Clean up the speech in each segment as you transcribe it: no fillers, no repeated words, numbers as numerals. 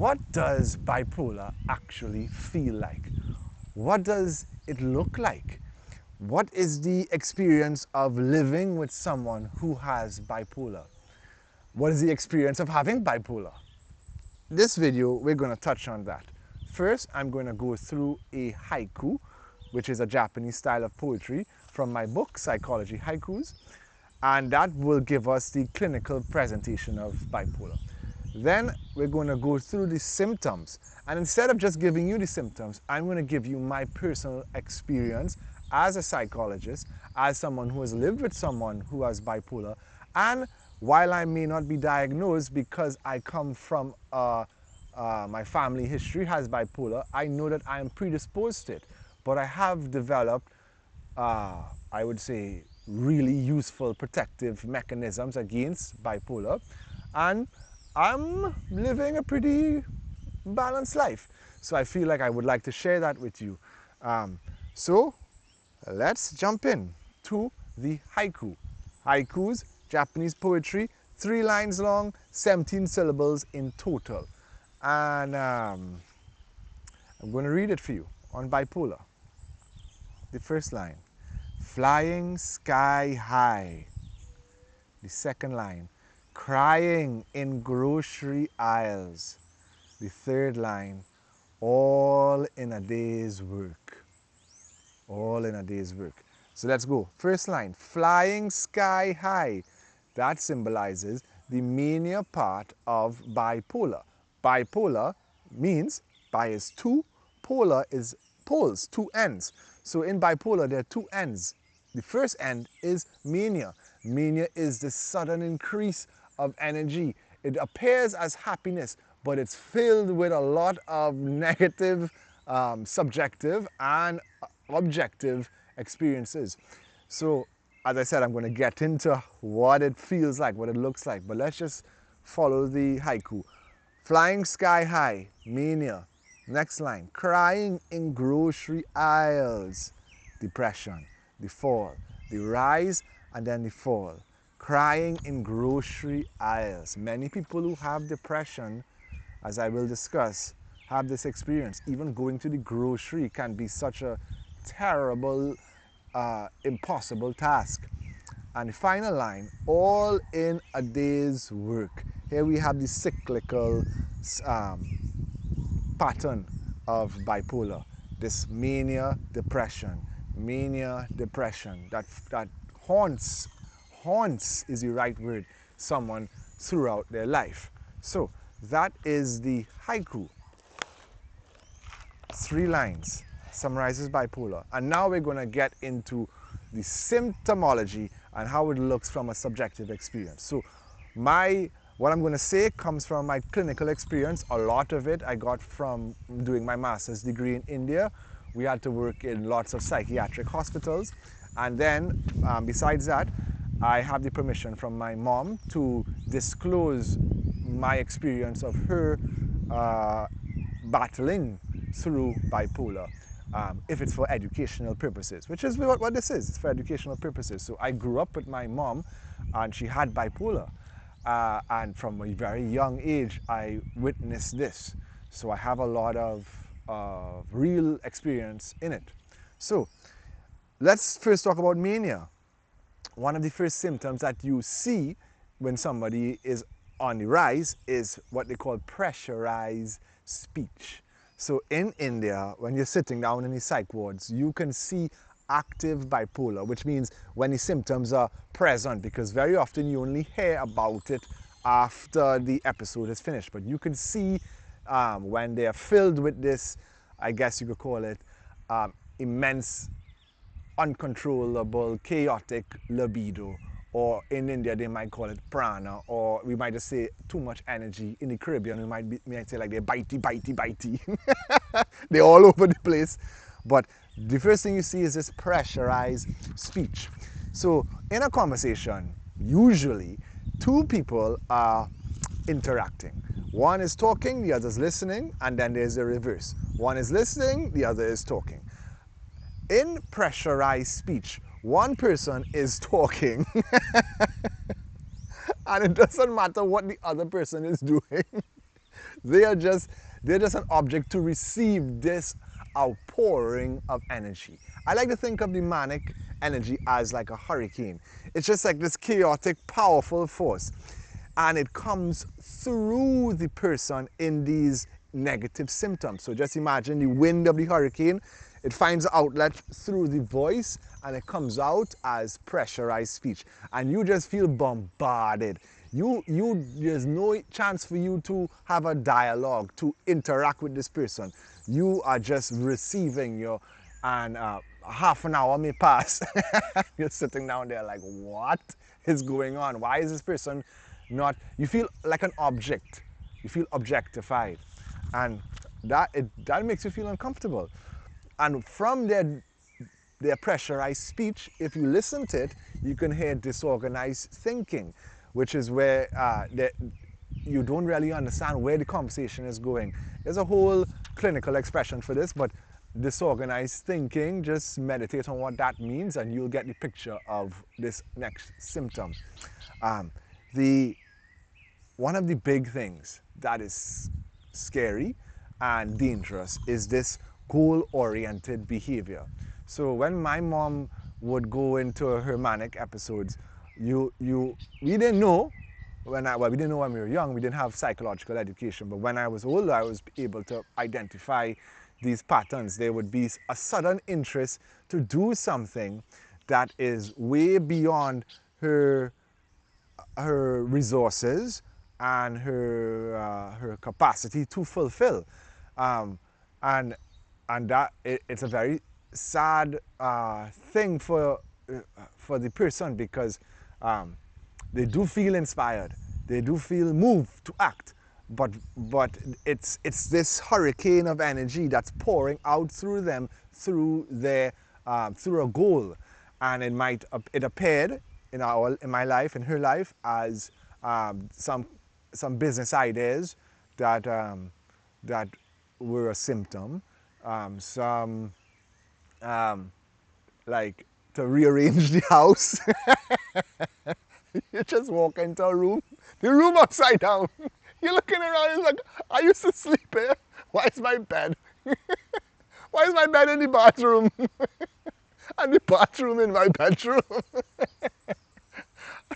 what does bipolar actually feel like? What does it look like? What is the experience of living with someone who has bipolar? What is the experience of having bipolar? This video, we're going to touch on that. First, I'm going to go through a haiku, which is a Japanese style of poetry from my book, Psychology Haikus, and that will give us the clinical presentation of bipolar. Then we're going to go through the symptoms, and instead of just giving you the symptoms, I'm going to give you my personal experience as a psychologist, as someone who has lived with someone who has bipolar, and while I may not be diagnosed because I come from my family history has bipolar, I know that I am predisposed to it, but I have developed I would say really useful protective mechanisms against bipolar, and I'm living a pretty balanced life. So I feel like I would like to share that with you. So let's jump in to the haiku. Haikus, Japanese poetry, 3 lines long, 17 syllables in total. And I'm going to read it for you on bipolar. The first line, flying sky high. The second line, crying in grocery aisles. The third line, all in a day's work. All in a day's work. So let's go. First line, flying sky high. That symbolizes the mania part of bipolar. Bipolar means bi is 2, polar is poles, 2 ends. So in bipolar, there are 2 ends. The first end is mania. Mania is the sudden increase of energy. It appears as happiness, but it's filled with a lot of negative, subjective and objective experiences. So, as I said, I'm going to get into what it feels like, what it looks like, but let's just follow the haiku. Flying sky high, mania. Next line, crying in grocery aisles, depression, the fall, the rise and then the fall. Crying in grocery aisles. Many people who have depression, as I will discuss, have this experience. Even going to the grocery can be such a terrible, impossible task. And the final line, all in a day's work. Here we have the cyclical pattern of bipolar. This mania, depression, that haunts is the right word, someone throughout their life. So that is the haiku. 3 lines, summarizes bipolar. And now we're going to get into the symptomology and how it looks from a subjective experience. So what I'm going to say comes from my clinical experience. A lot of it I got from doing my master's degree in India. We had to work in lots of psychiatric hospitals. And then, besides that, I have the permission from my mom to disclose my experience of her battling through bipolar, if it's for educational purposes, which is what this is. It's for educational purposes. So I grew up with my mom, and she had bipolar. And from a very young age, I witnessed this. So I have a lot of real experience in it. So let's first talk about mania. One of the first symptoms that you see when somebody is on the rise is what they call pressurized speech. So in India, when you're sitting down in the psych wards, you can see active bipolar, which means when the symptoms are present, because very often you only hear about it after the episode is finished. But you can see when they are filled with this, I guess you could call it, immense, uncontrollable, chaotic libido, or in India they might call it prana, or we might just say too much energy. In the Caribbean we might say like they're bitey. They're all over the place. But the first thing you see is this pressurized speech. So in a conversation, usually 2 people are interacting. One is talking, the other is listening, and then there's the reverse. One is listening, the other is talking. In pressurized speech, one person is talking and it doesn't matter what the other person is doing. They are just they're just an object to receive this outpouring of energy. I like to think of the manic energy as like a hurricane. It's just like this chaotic, powerful force. And it comes through the person in these negative symptoms. So just imagine the wind of the hurricane. It finds an outlet through the voice and it comes out as pressurized speech. And you just feel bombarded. There's no chance for you to have a dialogue, to interact with this person. You are just receiving and half an hour may pass. You're sitting down there like, what is going on? Why is this person not, you feel like an object. You feel objectified. And that makes you feel uncomfortable. And from their pressurized speech, if you listen to it, you can hear disorganized thinking, which is where you don't really understand where the conversation is going. There's a whole clinical expression for this, but disorganized thinking, just meditate on what that means and you'll get the picture of this next symptom. One of the big things that is scary and dangerous is this goal-oriented behavior. So when my mom would go into her manic episodes, we didn't know we didn't know when we were young. We didn't have psychological education, but when I was older, I was able to identify these patterns. There would be a sudden interest to do something that is way beyond her resources and her capacity to fulfill, and that it's a very sad thing for the person because they do feel inspired, they do feel moved to act, but it's this hurricane of energy that's pouring out through them through a goal, and it appeared in my life, in her life, as some business ideas that were a symptom, like to rearrange the house. You just walk into a room, the room upside down. You're looking around, it's like, I used to sleep here. Why is my bed? Why is my bed in the bathroom? And the bathroom in my bedroom?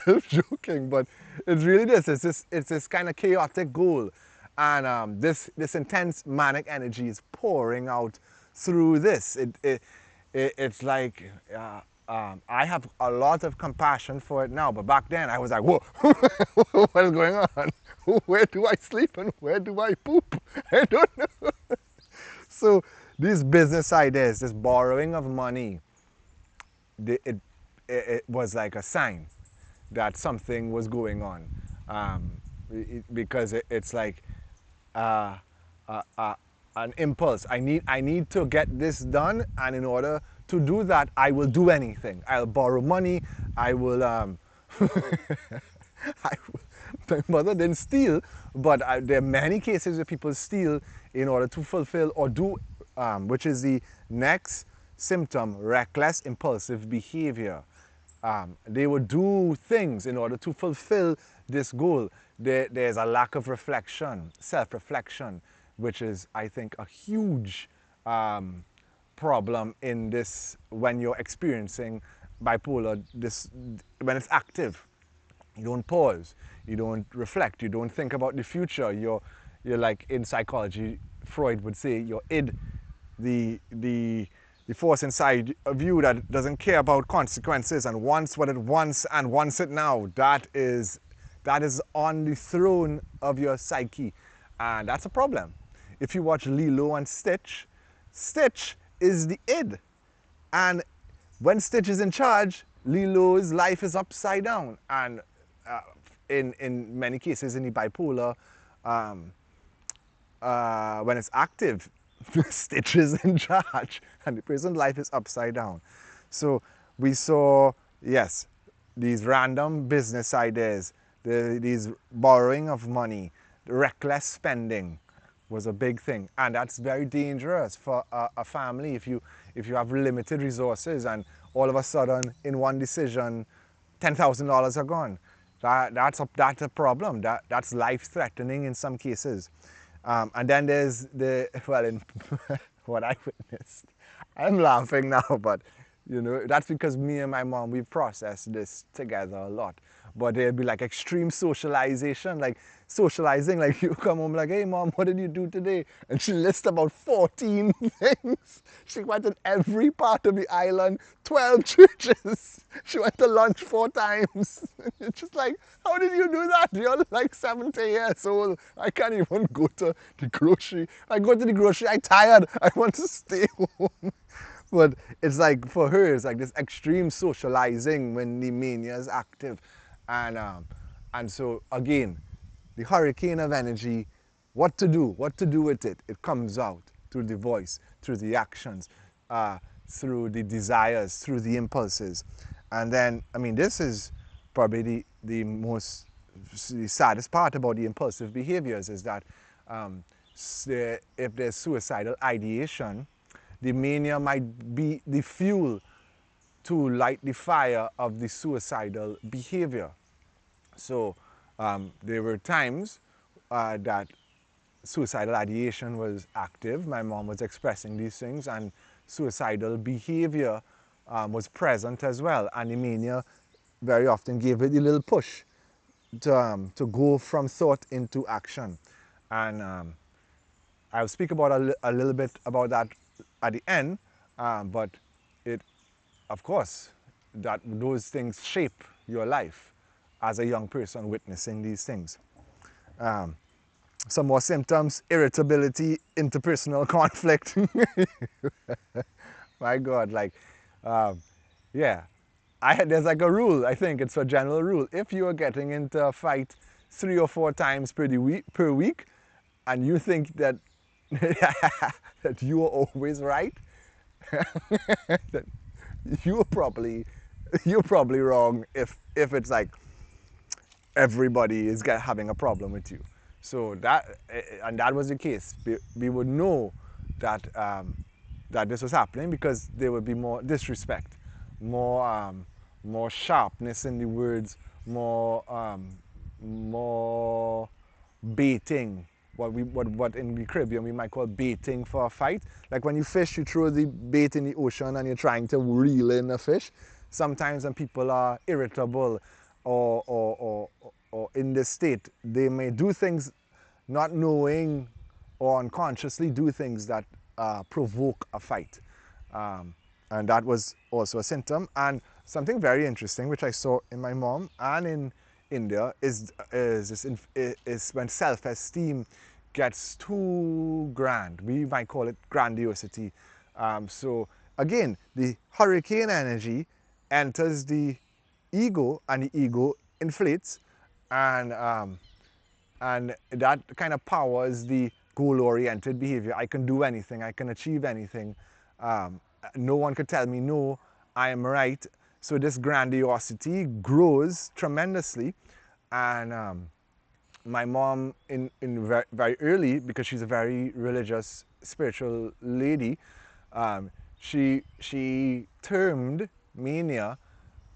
I'm joking, but it's really this. It's this kind of chaotic goal. And this intense manic energy is pouring out through this. It's like, I have a lot of compassion for it now, but back then I was like, whoa, what is going on? Where do I sleep and where do I poop? I don't know. So these business ideas, this borrowing of money, it was like a sign that something was going on, because it's like an impulse. I need to get this done, and in order to do that, I will do anything. I'll borrow money. I will. My mother didn't steal, but there are many cases where people steal in order to fulfill or do, which is the next symptom: reckless, impulsive behavior. They would do things in order to fulfill this goal. There's a lack of reflection, self-reflection, which is, I think, a huge problem in this when you're experiencing bipolar. When it's active, you don't pause, you don't reflect, you don't think about the future. You're like, in psychology, Freud would say, your id, the force inside of you that doesn't care about consequences and wants what it wants and wants it now. That is on the throne of your psyche, and that's a problem. If you watch Lilo and Stitch, Stitch is the id, and when Stitch is in charge, Lilo's life is upside down. And in many cases in the bipolar, when it's active, Stitch is in charge and the person's life is upside down. So we saw, yes, these random business ideas, these borrowing of money, reckless spending was a big thing, and that's very dangerous for a family. If you have limited resources and all of a sudden in one decision $10,000 are gone, That's a problem. That's life-threatening in some cases. And then there's well, in what I witnessed. I'm laughing now, but that's because me and my mom, we processed this together a lot. But there'd be like extreme socialization, like socializing, like you come home like, hey mom, what did you do today? And she lists about 14 things. She went in every part of the island, 12 churches. She went to lunch 4 times. It's just like, how did you do that? You're like 70 years old. I can't even go to the grocery. I go to the grocery, I'm tired. I want to stay home. But it's like, for her, it's like this extreme socializing when the mania is active. And so, again, the hurricane of energy, what to do with it. It comes out through the voice, through the actions, through the desires, through the impulses. And then, I mean, this is probably the saddest part about the impulsive behaviors is that if there's suicidal ideation, the mania might be the fuel to light the fire of the suicidal behavior. So there were times that suicidal ideation was active. My mom was expressing these things, and suicidal behavior was present as well. And the mania very often gave it a little push to go from thought into action. And I'll speak about a little bit about that at the end, but it, of course, that those things shape your life as a young person witnessing these things. Some more symptoms: irritability, interpersonal conflict. My God, like, yeah. There's like a rule, I think it's a general rule. If you are getting into a fight 3 or 4 times per week, and you think that that you are always right, that you're probably wrong if it's like everybody is having a problem with you. So that was the case. We would know that that this was happening because there would be more disrespect, more sharpness in the words, more baiting. What in the Caribbean we might call baiting for a fight. Like when you fish, you throw the bait in the ocean and you're trying to reel in a fish. Sometimes when people are irritable or in this state, they may do things not knowing or unconsciously do things that provoke a fight. And that was also a symptom. And something very interesting, which I saw in my mom and in India, is when self-esteem gets too grand. We might call it grandiosity. So again, the hurricane energy enters the ego, and the ego inflates, and that kind of powers the goal-oriented behavior. I can do anything. I can achieve anything. No one could tell me no. I am right. So this grandiosity grows tremendously, and my mom, in very, very early, because she's a very religious, spiritual lady, she termed mania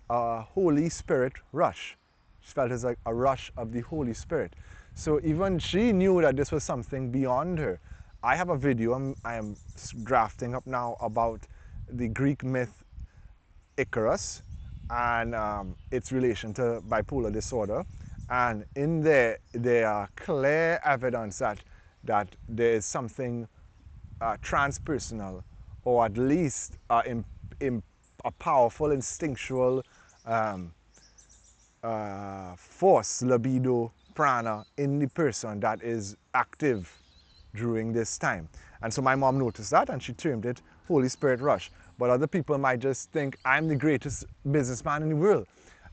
a Holy Spirit rush. She felt it was like a rush of the Holy Spirit. So even she knew that this was something beyond her. I have a video I am drafting up now about the Greek myth Icarus and its relation to bipolar disorder. And in there are clear evidence that there is something transpersonal, or at least a powerful instinctual force, libido, prana in the person that is active during this time. And so my mom noticed that and she termed it Holy Spirit rush. But other people might just think, I'm the greatest businessman in the world.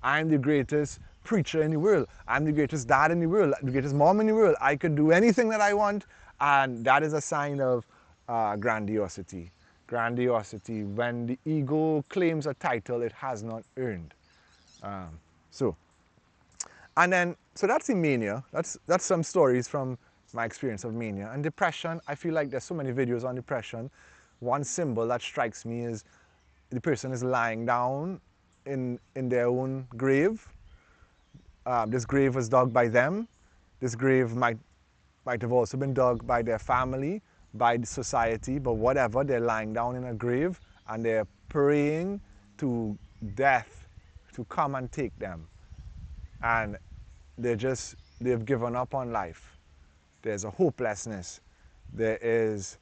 I'm the greatest preacher in the world. I'm the greatest dad in the world, the greatest mom in the world. I could do anything that I want. And that is a sign of grandiosity. Grandiosity, when the ego claims a title it has not earned. So that's the mania. That's some stories from my experience of mania. And depression, I feel like there's so many videos on depression. One symbol that strikes me is the person is lying down in their own grave, This grave was dug by them. This grave might have also been dug by their family, by the society, but whatever, they're lying down in a grave and they're praying to death to come and take them. And they've given up on life. There's a hopelessness. There's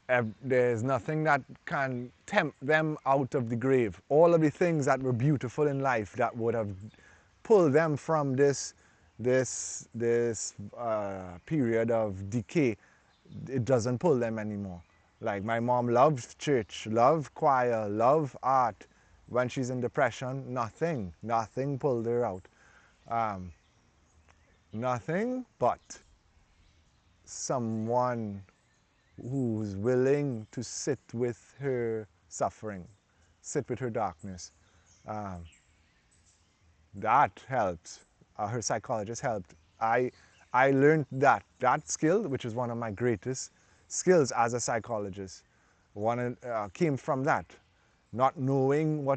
nothing that can tempt them out of the grave. All of the things that were beautiful in life that would have pulled them from this period of decay, it doesn't pull them anymore. Like my mom loved church, loved choir, loved art. When she's in depression, nothing pulled her out. Nothing but someone who's willing to sit with her suffering, sit with her darkness. That helped. Her psychologist helped. I learned that skill, which is one of my greatest skills as a psychologist, came from that, not knowing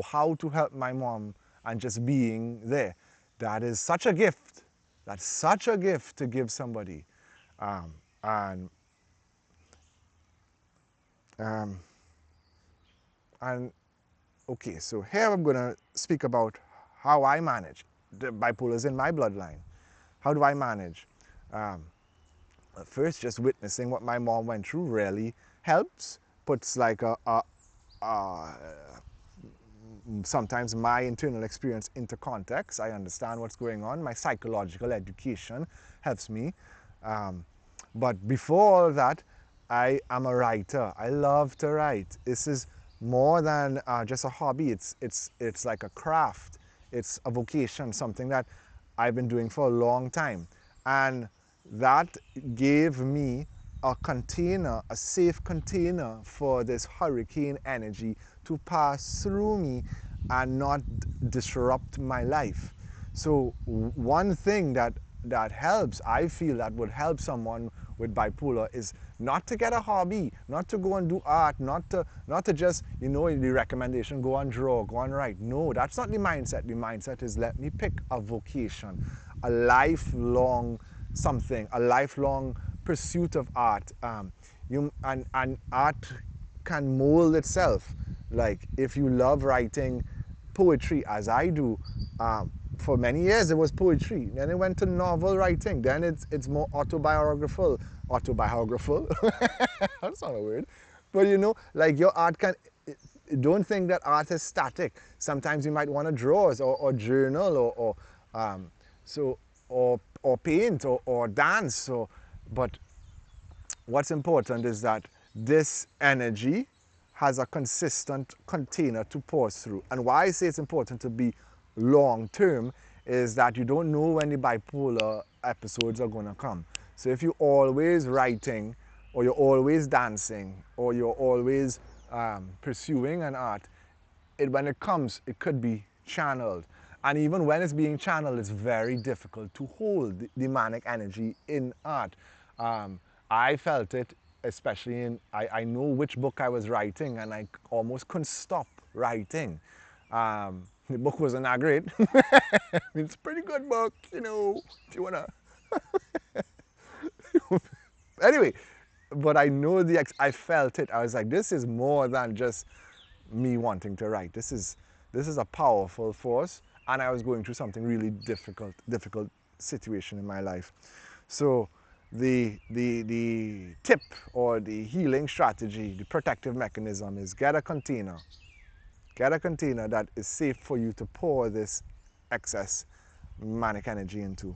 how to help my mom and just being there. That is such a gift. That's such a gift to give somebody. And okay, so here I'm going to speak about how I manage. The bipolar is in my bloodline. How do I manage? First, just witnessing what my mom went through really helps. Puts like sometimes my internal experience into context. I understand what's going on. My psychological education helps me. But before all that, I am a writer. I love to write. This is more than just a hobby. It's like a craft. It's a vocation, something that I've been doing for a long time. And that gave me a container, a safe container for this hurricane energy to pass through me and not disrupt my life. So one thing that helps, I feel that would help someone with bipolar, is not to get a hobby, not to go and do art, not to just, the recommendation, go and draw, go and write. No, that's not the mindset. The mindset is, let me pick a vocation, a lifelong something, a lifelong pursuit of art. And art can mold itself. Like if you love writing poetry, as I do, for many years it was poetry. Then it went to novel writing. Then it's more autobiographical. That's not a word. But like your art can. Don't think that art is static. Sometimes you might want to draw or journal or paint or dance. But what's important is that this energy has a consistent container to pause through. And why I say it's important to be long term is that you don't know when the bipolar episodes are going to come. So if you're always writing, or you're always dancing, or you're always pursuing an art, when it comes, it could be channeled. And even when it's being channeled, it's very difficult to hold the manic energy in art. I felt it, especially I know which book I was writing, and I almost couldn't stop writing. The book wasn't that great. It's a pretty good book, if you want to. Anyway, but I know I felt it. I was like, this is more than just me wanting to write. This is a powerful force, and I was going through something really difficult situation in my life. So the tip or the healing strategy, the protective mechanism is get a container. Get a container that is safe for you to pour this excess manic energy into.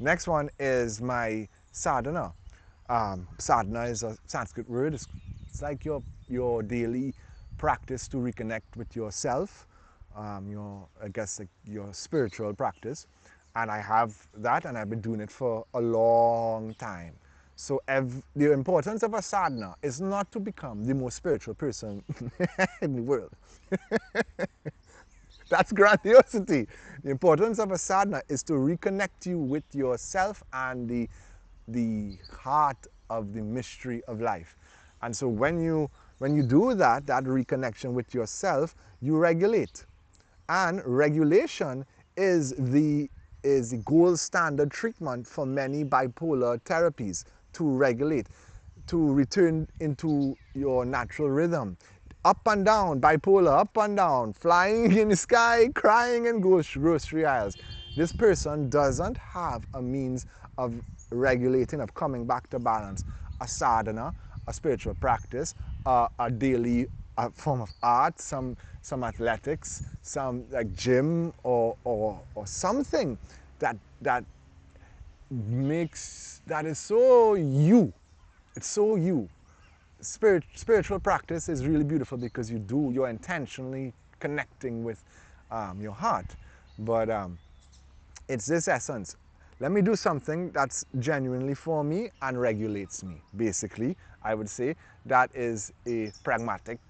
Next one is my sadhana. Sadhana is a Sanskrit word. It's like your daily practice to reconnect with yourself, your spiritual practice. And I have that, and I've been doing it for a long time. So the importance of a sadhana is not to become the most spiritual person in the world. That's grandiosity. The importance of a sadhana is to reconnect you with yourself and the heart of the mystery of life. And so when you do that reconnection with yourself, you regulate. And regulation is the gold standard treatment for many bipolar therapies to regulate, to return into your natural rhythm. Up and down, bipolar, up and down, flying in the sky, crying in grocery aisles. This person doesn't have a means of regulating, of coming back to balance. A sadhana, a spiritual practice, a daily form of art, some athletics, some like gym or something that makes, that is so you. It's so you. Spiritual practice is really beautiful because you're intentionally connecting with your heart. But it's this essence. Let me do something that's genuinely for me and regulates me. Basically, I would say that is a pragmatic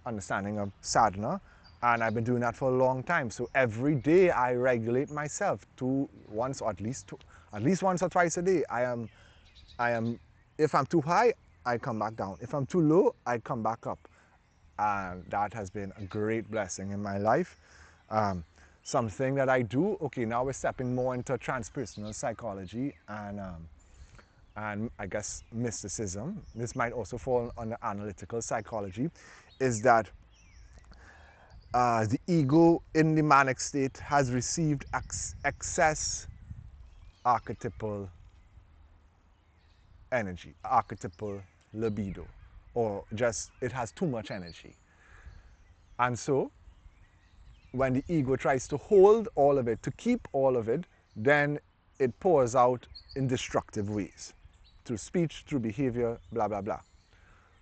understanding of sadhana, and I've been doing that for a long time. So every day I regulate myself to once, or at least once or twice a day. I am. If I'm too high, I come back down. If I'm too low, I come back up, and that has been a great blessing in my life. Um, Something that I do. Okay, now we're stepping more into transpersonal psychology and I guess mysticism. This might also fall under analytical psychology. Is that the ego in the manic state has received excess archetypal energy, archetypal libido, or just it has too much energy. And so when the ego tries to hold all of it, to keep all of it, then it pours out in destructive ways, through speech, through behavior, blah, blah, blah.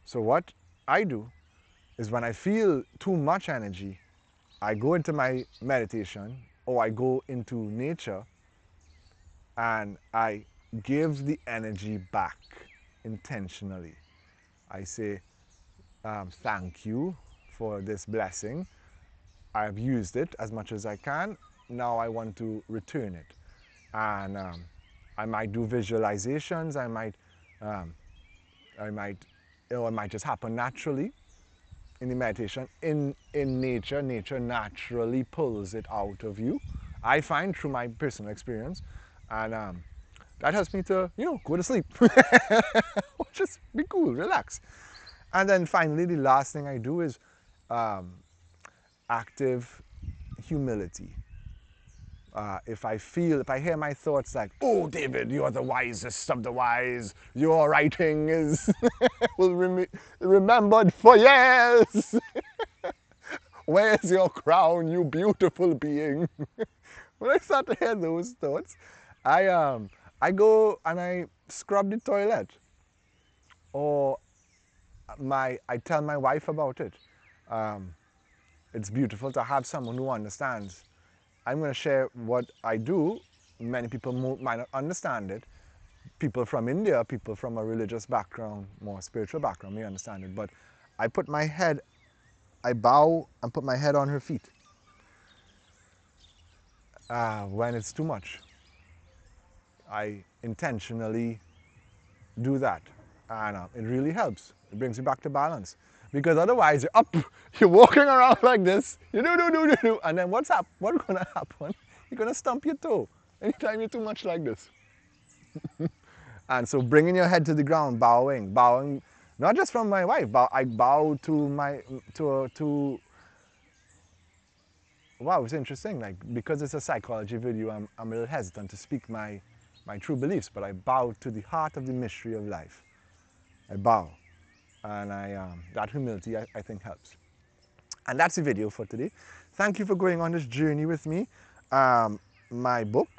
So what I do is when I feel too much energy, I go into my meditation or I go into nature and I give the energy back intentionally. I say, thank you for this blessing. I've used it as much as I can. Now I want to return it. And I might do visualizations. Um, I might, or it might just happen naturally in the meditation. In nature, nature naturally pulls it out of you. I find through my personal experience, and that helps me to, go to sleep. Just be cool, relax. And then finally, the last thing I do is um, active humility. If I hear my thoughts like, oh, David, you're the wisest of the wise, your writing is will remembered for years. Where's your crown, you beautiful being? When I start to hear those thoughts, I go and I scrub the toilet, or I tell my wife about it. Um, it's beautiful to have someone who understands. I'm going to share what I do. Many people might not understand it. People from India, people from a religious background, more spiritual background may understand it. But I bow and put my head on her feet when it's too much. I intentionally do that. And it really helps. It brings you back to balance. Because otherwise, you're up, you're walking around like this, you do, and then what's going to happen? You're going to stump your toe anytime you're too much like this. And so bringing your head to the ground, bowing, not just from my wife, I bow to wow, it's interesting. Like, because it's a psychology video, I'm a little hesitant to speak my true beliefs, but I bow to the heart of the mystery of life. I bow, and that humility I think helps. And that's the video for today. Thank you for going on this journey with me. My book,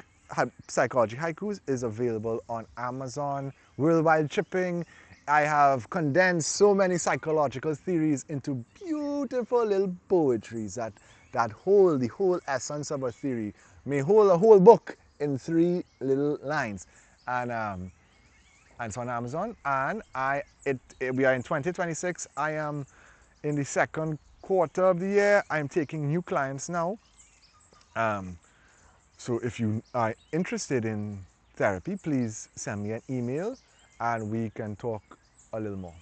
Psychology Haikus, is available on Amazon, worldwide shipping. I have condensed so many psychological theories into beautiful little poetries that hold the whole essence of a theory, may hold a whole book in 3 little lines. And it's on Amazon. And we are in 2026. I am in the second quarter of the year. I'm taking new clients now. So if you are interested in therapy, please send me an email and we can talk a little more.